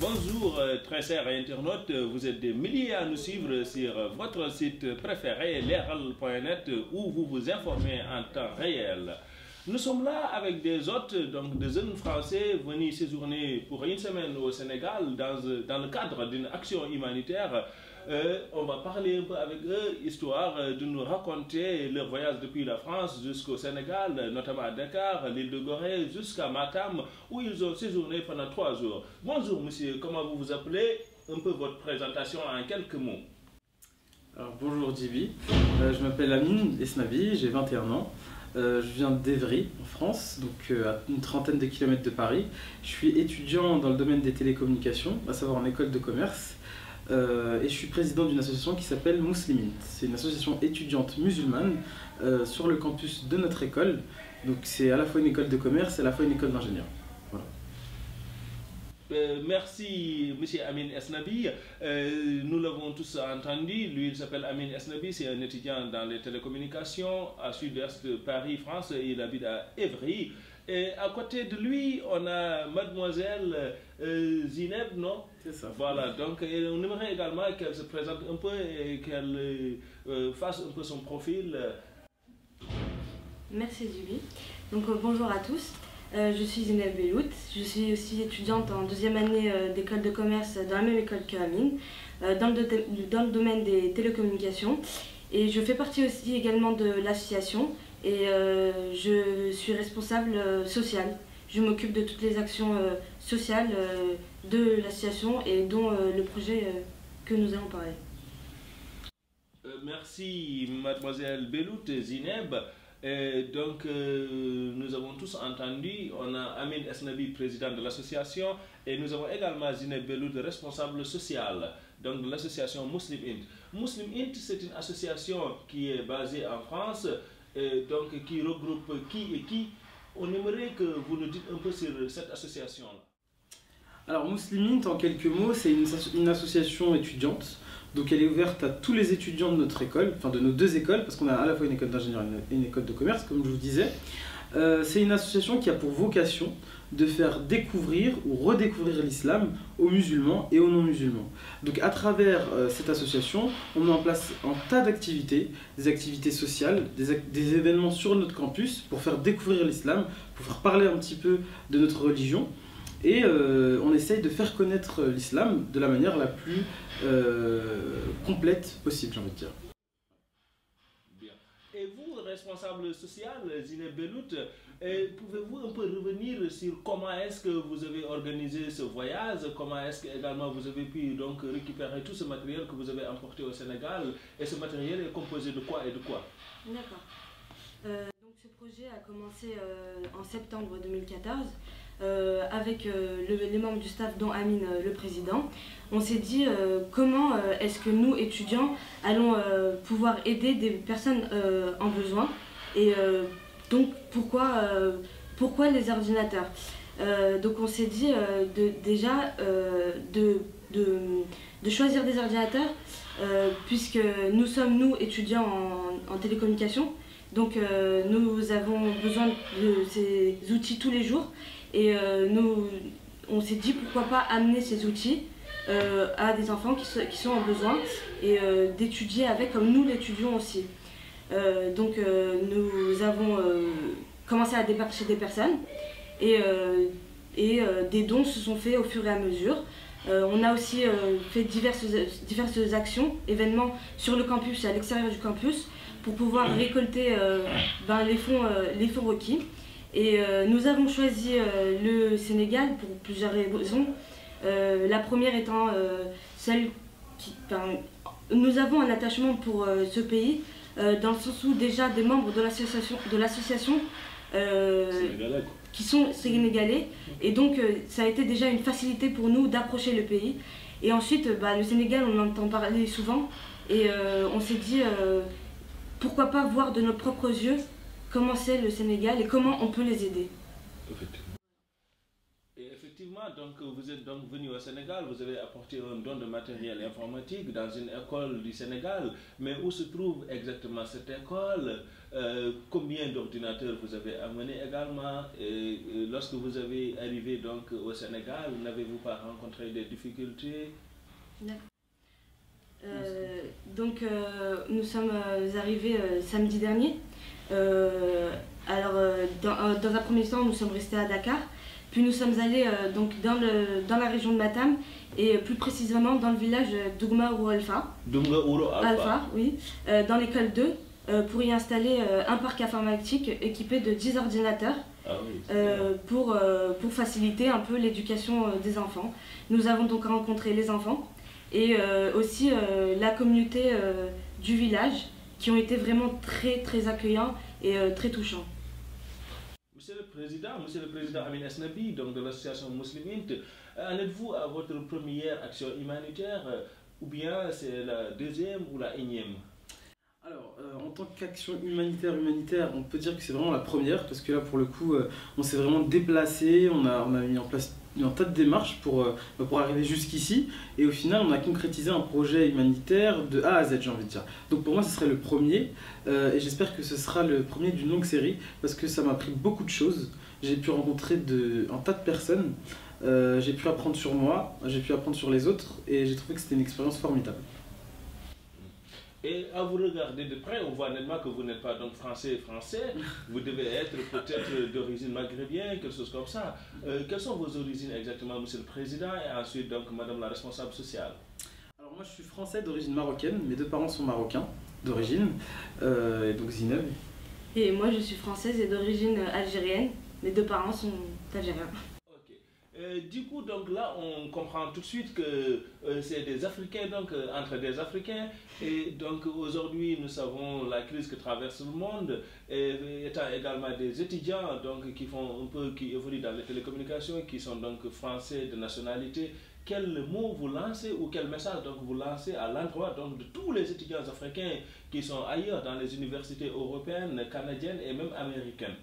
Bonjour, très chers internautes, vous êtes des milliers à nous suivre sur votre site préféré, leral.net, où vous vous informez en temps réel. Nous sommes là avec des hôtes, donc des jeunes Français venus séjourner pour une semaine au Sénégal dans le cadre d'une action humanitaire. On va parler un peu avec eux, histoire de nous raconter leur voyage depuis la France jusqu'au Sénégal, notamment à Dakar, l'île de Gorée, jusqu'à Matam, où ils ont séjourné pendant 3 jours. Bonjour monsieur, comment vous vous appelez? Un peu votre présentation en quelques mots. Alors, bonjour Djibi, je m'appelle Amine Esnabi, j'ai 21 ans. Je viens d'Evry, en France, donc à une trentaine de kilomètres de Paris. Je suis étudiant dans le domaine des télécommunications, à savoir en école de commerce. Et je suis président d'une association qui s'appelle Muslimint. C'est une association étudiante musulmane sur le campus de notre école. Donc c'est à la fois une école de commerce et à la fois une école d'ingénieurs. Voilà. Merci monsieur Amine Esnabi. Nous l'avons tous entendu. Lui, il s'appelle Amine Esnabi, c'est un étudiant dans les télécommunications à sud-est de Paris, France. Il habite à Evry. Et à côté de lui, on a mademoiselle Zineb, non? C'est ça. Voilà, donc on aimerait également qu'elle se présente un peu et qu'elle fasse un peu son profil. Merci Djibi. Donc bonjour à tous. Je suis Zineb Bellout, je suis aussi étudiante en 2e année d'école de commerce dans la même école que Amine, dans le domaine des télécommunications. Et je fais partie aussi également de l'association et je suis responsable sociale. Je m'occupe de toutes les actions sociales de l'association et dont le projet que nous allons parler. Merci mademoiselle Bellout, Zineb. Et donc, nous avons tous entendu, on a Amine Esnabi, président de l'association, et nous avons également Zineb Bellout, responsable social donc de l'association Muslimint. Muslimint, c'est une association qui est basée en France, et donc qui regroupe qui et qui. On aimerait que vous nous dites un peu sur cette association-là. Alors Muslimint, en quelques mots, c'est une association étudiante. Donc elle est ouverte à tous les étudiants de notre école, enfin de nos 2 écoles, parce qu'on a à la fois une école d'ingénieur et une école de commerce, comme je vous disais. C'est une association qui a pour vocation de faire découvrir ou redécouvrir l'islam aux musulmans et aux non-musulmans. Donc à travers cette association, on met en place un tas d'activités, des activités sociales, des événements sur notre campus pour faire découvrir l'islam, pour faire parler un petit peu de notre religion. Et on essaye de faire connaître l'islam de la manière la plus complète possible, j'ai envie de dire. Bien. Et vous, responsable social, Zineb Bellout, pouvez-vous un peu revenir sur comment est-ce que vous avez organisé ce voyage, comment est-ce que également vous avez pu donc récupérer tout ce matériel que vous avez emporté au Sénégal, et ce matériel est composé de quoi et de quoi? D'accord. Donc ce projet a commencé en septembre 2014. Avec les membres du staff dont Amine le président, on s'est dit comment est-ce que nous étudiants allons pouvoir aider des personnes en besoin et donc pourquoi les ordinateurs. Donc on s'est dit déjà de choisir des ordinateurs puisque nous sommes étudiants en télécommunication, donc nous avons besoin de ces outils tous les jours. Et on s'est dit pourquoi pas amener ces outils à des enfants qui sont en besoin et d'étudier avec comme nous l'étudions aussi. Donc nous avons commencé à démarcher des personnes et des dons se sont faits au fur et à mesure. On a aussi fait diverses actions, événements sur le campus et à l'extérieur du campus pour pouvoir récolter les fonds requis. Et nous avons choisi le Sénégal pour plusieurs raisons. La première étant celle qui... nous avons un attachement pour ce pays, dans le sens où déjà des membres de l'association qui sont sénégalais. Et donc ça a été déjà une facilité pour nous d'approcher le pays. Et ensuite, le Sénégal, on en entend parler souvent. Et on s'est dit, pourquoi pas voir de nos propres yeux comment c'est le Sénégal et comment on peut les aider. Et effectivement, donc donc vous êtes donc venu au Sénégal, vous avez apporté un don de matériel informatique dans une école du Sénégal, mais où se trouve exactement cette école? Combien d'ordinateurs vous avez amené également? Et lorsque vous avez arrivé donc au Sénégal, n'avez-vous pas rencontré des difficultés? Nous sommes arrivés samedi dernier. Dans un premier temps, nous sommes restés à Dakar. Puis nous sommes allés dans la région de Matam et plus précisément dans le village d'Ougma Ouro Alpha. Alpha, oui, dans l'école 2 pour y installer un parc informatique équipé de 10 ordinateurs pour faciliter un peu l'éducation des enfants. Nous avons donc rencontré les enfants et aussi la communauté du village qui ont été vraiment très très accueillants et très touchants. Monsieur le Président Amin Esnabi, donc de l'association Musliminte, en êtes-vous à votre première action humanitaire ou bien c'est la deuxième ou la énième? Alors, en tant qu'action humanitaire, on peut dire que c'est vraiment la première, parce que là, pour le coup, on s'est vraiment déplacé, on a mis en place un tas de démarches pour arriver jusqu'ici, et au final, on a concrétisé un projet humanitaire de A à Z, j'ai envie de dire. Donc pour moi, ce serait le premier, et j'espère que ce sera le premier d'une longue série, parce que ça m'a appris beaucoup de choses. J'ai pu rencontrer un tas de personnes, j'ai pu apprendre sur moi, j'ai pu apprendre sur les autres, et j'ai trouvé que c'était une expérience formidable. Et à vous regarder de près, on voit nettement que vous n'êtes pas donc français, vous devez être peut-être d'origine maghrébine, quelque chose comme ça. Quelles sont vos origines exactement, Monsieur le Président, et ensuite donc Madame la responsable sociale? Alors moi je suis français d'origine marocaine, mes deux parents sont marocains d'origine, et donc Zineb. Et moi je suis française et d'origine algérienne, mes deux parents sont algériens. Du coup, donc là, on comprend tout de suite que c'est des Africains, donc entre des Africains. Et donc aujourd'hui, nous savons la crise que traverse le monde, et étant également des étudiants donc, qui évoluent dans les télécommunications, qui sont donc français de nationalité. Quel mot vous lancez ou quel message donc vous lancez à l'endroit de tous les étudiants africains qui sont ailleurs dans les universités européennes, canadiennes et même américaines?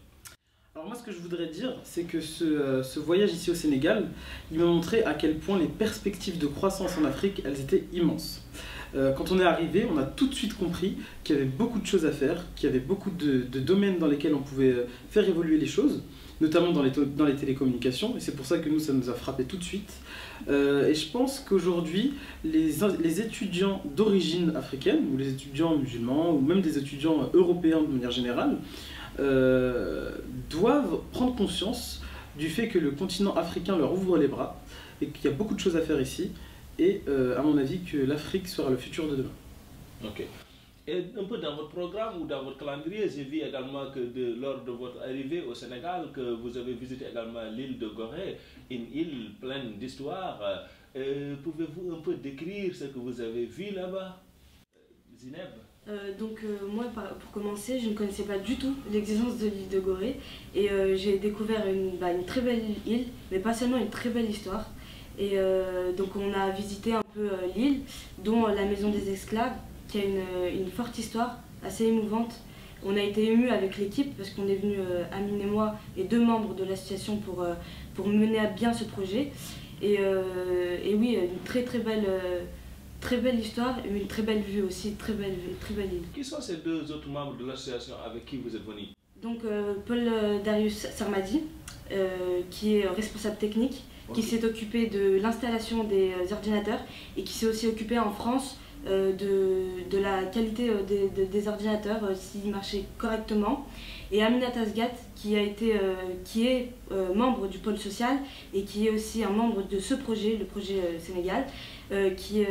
Alors moi ce que je voudrais dire, c'est que ce voyage ici au Sénégal, il m'a montré à quel point les perspectives de croissance en Afrique, elles étaient immenses. Quand on est arrivé, on a tout de suite compris qu'il y avait beaucoup de choses à faire, qu'il y avait beaucoup de domaines dans lesquels on pouvait faire évoluer les choses, notamment dans les télécommunications, et c'est pour ça que nous, ça nous a frappé tout de suite. Et je pense qu'aujourd'hui, les étudiants d'origine africaine, ou les étudiants musulmans, ou même des étudiants européens de manière générale, doivent prendre conscience du fait que le continent africain leur ouvre les bras et qu'il y a beaucoup de choses à faire ici et à mon avis que l'Afrique sera le futur de demain. Ok. Et un peu dans votre programme ou dans votre calendrier, j'ai vu également que lors de votre arrivée au Sénégal, que vous avez visité également l'île de Gorée, une île pleine d'histoire. Pouvez-vous un peu décrire ce que vous avez vu là-bas, Zineb? Moi, pour commencer, je ne connaissais pas du tout l'existence de l'île de Gorée et j'ai découvert une très belle île, mais pas seulement une très belle histoire. Et donc on a visité un peu l'île, dont la maison des esclaves, qui a une forte histoire, assez émouvante. On a été émus avec l'équipe parce qu'on est venu, Amine et moi, et deux membres de l'association pour mener à bien ce projet. Et oui, une très belle histoire, une très belle vue aussi, très belle île. Qui sont ces deux autres membres de l'association avec qui vous êtes venus? Donc Paul Darius Sarmadi, qui est responsable technique, qui s'est occupé de l'installation des ordinateurs et qui s'est aussi occupé en France de la qualité des ordinateurs, s'ils marchaient correctement. Et Aminata Asgat, qui est membre du pôle social et qui est aussi un membre de ce projet, le projet Sénégal, qui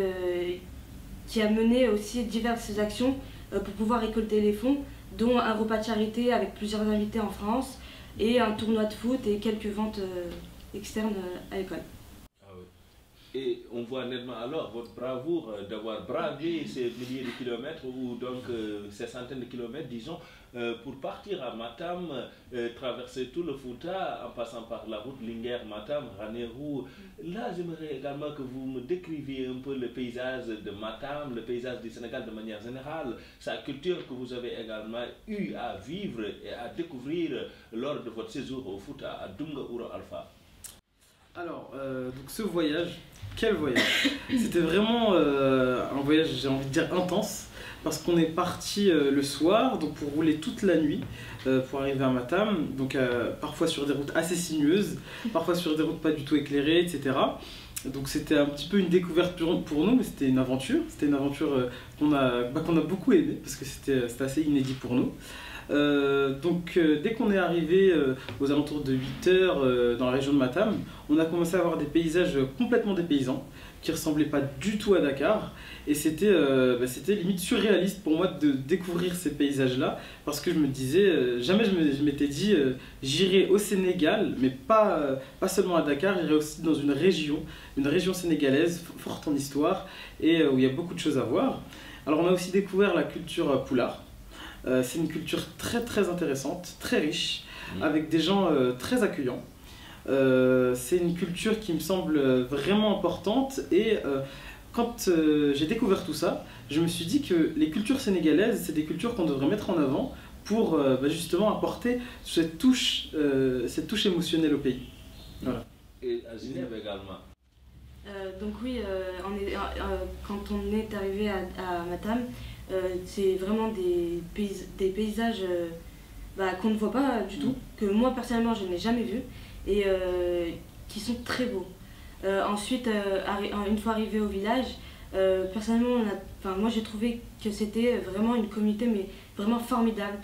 a mené aussi diverses actions pour pouvoir récolter les fonds, dont un repas de charité avec plusieurs invités en France et un tournoi de foot et quelques ventes externes à l'école. Et on voit nettement alors votre bravoure d'avoir bravé ces milliers de kilomètres ou donc ces centaines de kilomètres, disons, pour partir à Matam, traverser tout le Fouta en passant par la route Linguère-Matam, Ranérou. Là, j'aimerais également que vous me décriviez un peu le paysage de Matam, le paysage du Sénégal de manière générale, sa culture que vous avez également eu à vivre et à découvrir lors de votre séjour au Fouta, à Dunga Ouro Alpha. Alors, donc ce voyage, quel voyage! C'était vraiment un voyage, j'ai envie de dire, intense, parce qu'on est parti le soir, donc pour rouler toute la nuit, pour arriver à Matam, donc parfois sur des routes assez sinueuses, parfois sur des routes pas du tout éclairées, etc. Donc c'était un petit peu une découverte pour nous, mais c'était une aventure. C'était une aventure qu'on a beaucoup aimé, parce que c'était assez inédit pour nous. Donc dès qu'on est arrivé aux alentours de 8 heures dans la région de Matam, on a commencé à avoir des paysages complètement dépaysants, qui ressemblaient pas du tout à Dakar. Et c'était limite surréaliste pour moi de découvrir ces paysages-là, parce que je me disais, jamais je m'étais dit, j'irai au Sénégal, mais pas seulement à Dakar, j'irai aussi dans une région sénégalaise forte en histoire, et où il y a beaucoup de choses à voir. Alors on a aussi découvert la culture Pulaar. C'est une culture très très intéressante, très riche, avec des gens très accueillants. C'est une culture qui me semble vraiment importante, et quand j'ai découvert tout ça, je me suis dit que les cultures sénégalaises, c'est des cultures qu'on devrait mettre en avant pour justement apporter cette touche émotionnelle au pays. Voilà. Et à Genève également. Donc oui, quand on est arrivé à Matam, c'est vraiment des paysages qu'on ne voit pas du tout, que moi personnellement je n'ai jamais vu, et qui sont très beaux. Ensuite, une fois arrivé au village, personnellement, moi j'ai trouvé que c'était vraiment une communauté mais vraiment formidable,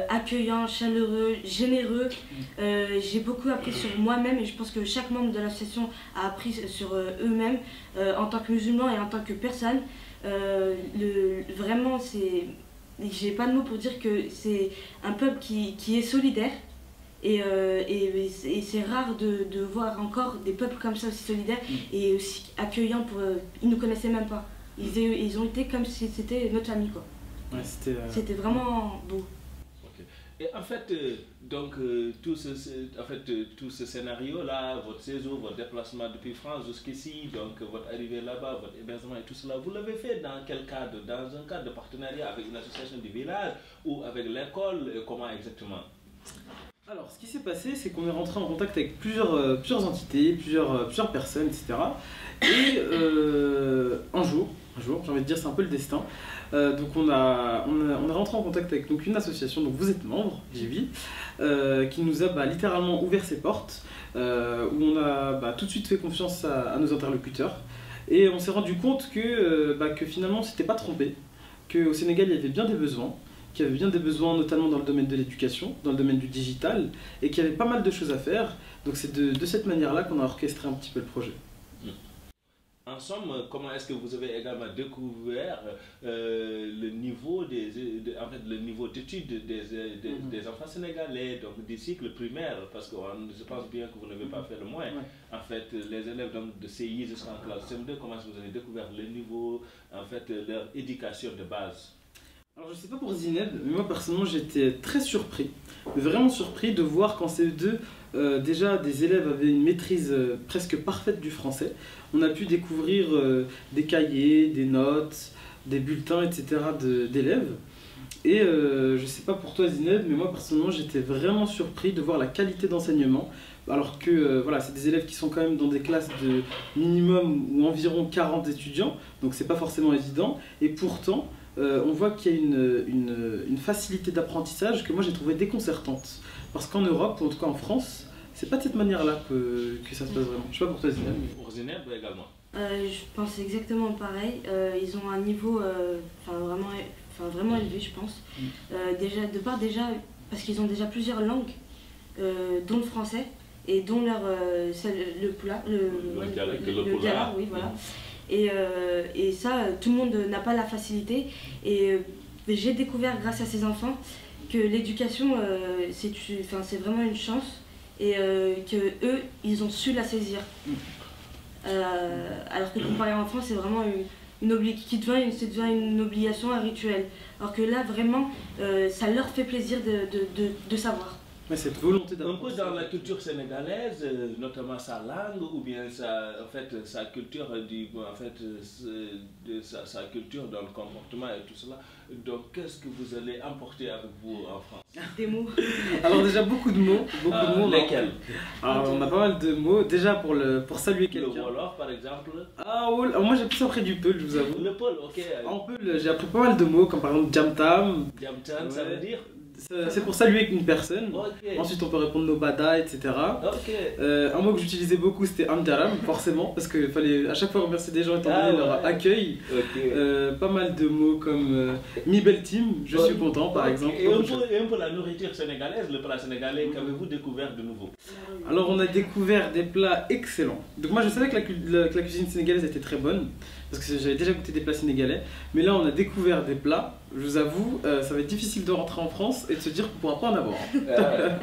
accueillant, chaleureux, généreux. J'ai beaucoup appris sur moi-même, et je pense que chaque membre de l'association a appris sur eux-mêmes en tant que musulmans et en tant que personne. Vraiment, j'ai pas de mots pour dire que c'est un peuple qui est solidaire. Et c'est rare de voir encore des peuples comme ça aussi solidaires et aussi accueillants. Ils ne nous connaissaient même pas. Ils ont été comme si c'était notre famille, quoi. Ouais, c'était vraiment beau. Okay. Et en fait, tout ce scénario-là, votre séjour, votre déplacement depuis France jusqu'ici, donc votre arrivée là-bas, votre hébergement et tout cela, vous l'avez fait dans quel cadre? Dans un cadre de partenariat avec une association du village ou avec l'école? Comment exactement? Alors, ce qui s'est passé, c'est qu'on est rentré en contact avec plusieurs entités, plusieurs personnes, etc. Et un jour, j'ai envie de dire, c'est un peu le destin. Donc on est rentré en contact avec une association dont vous êtes membre, Jivi, qui nous a littéralement ouvert ses portes, où on a tout de suite fait confiance à nos interlocuteurs. Et on s'est rendu compte que finalement, on ne s'était pas trompé, qu'au Sénégal, il y avait bien des besoins, qu'il y avait bien des besoins notamment dans le domaine de l'éducation, dans le domaine du digital, et qu'il y avait pas mal de choses à faire. Donc c'est de cette manière-là qu'on a orchestré un petit peu le projet. En somme, comment est-ce que vous avez également découvert le niveau d'études des enfants sénégalais, donc des cycles primaires, parce que je pense bien que vous n'avez pas fait le moins. Ouais. En fait, les élèves de CI jusqu'en classe CM2, comment est-ce que vous avez découvert le niveau, en fait, leur éducation de base? Alors je sais pas pour Zineb, mais moi personnellement j'étais très surpris, mais vraiment surpris de voir qu'en CE2, déjà des élèves avaient une maîtrise presque parfaite du français. On a pu découvrir des cahiers, des notes, des bulletins, etc. d'élèves. Et je sais pas pour toi Zineb, mais moi personnellement j'étais vraiment surpris de voir la qualité d'enseignement. Alors que voilà, c'est des élèves qui sont quand même dans des classes de minimum ou environ 40 étudiants, donc c'est pas forcément évident. Et pourtant, on voit qu'il y a une facilité d'apprentissage que moi j'ai trouvé déconcertante. Parce qu'en Europe, ou en tout cas en France, c'est pas de cette manière-là que ça se passe vraiment. Je sais pas pour toi Zineb. Pour Zineb également. Je pense exactement pareil. Ils ont un niveau vraiment élevé, je pense. Déjà, parce qu'ils ont déjà plusieurs langues, dont le français, et dont le Pulaar, le Pulaar, oui, voilà. Et ça, tout le monde n'a pas la facilité. Et j'ai découvert grâce à ces enfants que l'éducation, c'est vraiment une chance, et que eux, ils ont su la saisir. Alors que comparé en France, c'est vraiment qui devient une obligation, un rituel. Alors que là, vraiment, ça leur fait plaisir de savoir. Ouais, cette volonté Un peu dans la culture sénégalaise, notamment sa langue ou bien sa culture, sa culture dans le comportement et tout cela. Donc, qu'est-ce que vous allez emporter avec vous en France? Des mots. Alors déjà beaucoup de mots. Lesquels? Alors on a pas mal de mots. Déjà pour saluer quelqu'un. Le Wolof par exemple. Ah ouais, alors moi j'ai plus appris du Peul, je vous avoue. Le Peul, ok. En Peul, j'ai appris pas mal de mots, comme par exemple Jamtam. Jamtam, ça veut dire? C'est pour saluer une personne. Okay. Ensuite, on peut répondre nos bada, etc. Okay. Un mot que j'utilisais beaucoup, c'était Amdaram, forcément, parce qu'il fallait à chaque fois remercier des gens étant donné leur accueil. Okay. Pas mal de mots comme Mi Bel Team, je suis content, par exemple. Et un peu la nourriture sénégalaise, le plat sénégalais, qu'avez-vous découvert de nouveau? Alors, on a découvert des plats excellents. Donc, moi, je savais que la cuisine sénégalaise était très bonne, parce que j'avais déjà goûté des plats sénégalais. Mais là, on a découvert des plats. Je vous avoue, ça va être difficile de rentrer en France et de se dire qu'on pourra pas en avoir.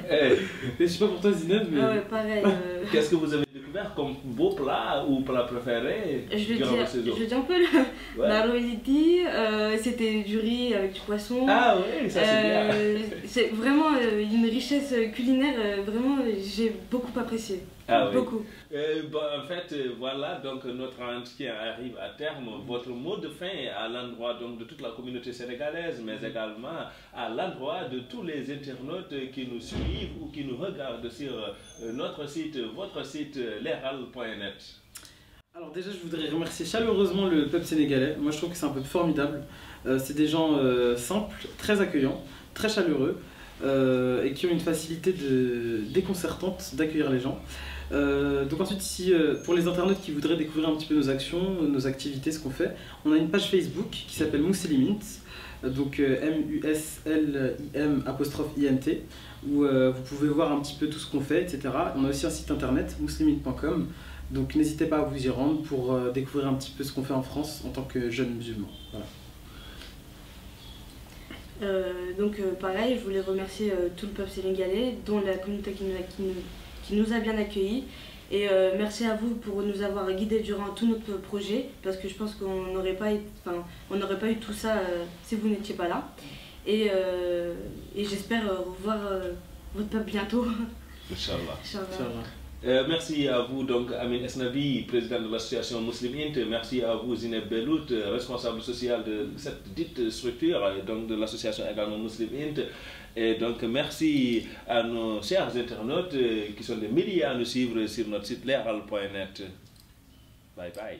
Et je sais pas pour toi, Zineb, mais... Ah ouais, pareil. Qu'est-ce que vous avez découvert comme beau plat ou plat préféré durant vos saisons? Je dis un peu la roliti, c'était du riz avec du poisson. Ah oui, ça c'est bien. C'est vraiment une richesse culinaire, vraiment j'ai beaucoup apprécié. Ah oui. Beaucoup. En fait, voilà, donc notre entretien arrive à terme. Votre mot de fin est à l'endroit donc de toute la communauté sénégalaise, mais également à l'endroit de tous les internautes qui nous suivent ou qui nous regardent sur notre site, votre site, leral.net. Alors déjà, je voudrais remercier chaleureusement le peuple sénégalais. Moi, je trouve que c'est un peuple formidable. C'est des gens simples, très accueillants, très chaleureux et qui ont une facilité déconcertante d'accueillir les gens. Donc ensuite, pour les internautes qui voudraient découvrir un petit peu nos actions, nos activités, ce qu'on fait, on a une page Facebook qui s'appelle Mousselimint, donc MUSLIM''int, où vous pouvez voir un petit peu tout ce qu'on fait, etc. On a aussi un site internet, mousselimint.com, donc n'hésitez pas à vous y rendre pour découvrir un petit peu ce qu'on fait en France en tant que jeune musulman. Voilà. Pareil, je voulais remercier tout le peuple sénégalais, dont la communauté qui nous a bien accueillis. Et merci à vous pour nous avoir guidés durant tout notre projet, parce que je pense qu'on n'aurait pas eu tout ça si vous n'étiez pas là. Et j'espère revoir votre peuple bientôt. Inch'Allah. Inch'Allah. Merci à vous, donc Amin Esnabi, président de l'association Mousselimint. Merci à vous, Zineb Bellout, responsable social de cette dite structure, et donc de l'association également Mousselimint. Et donc merci à nos chers internautes qui sont des milliers à nous suivre sur notre site leral.net. Bye bye.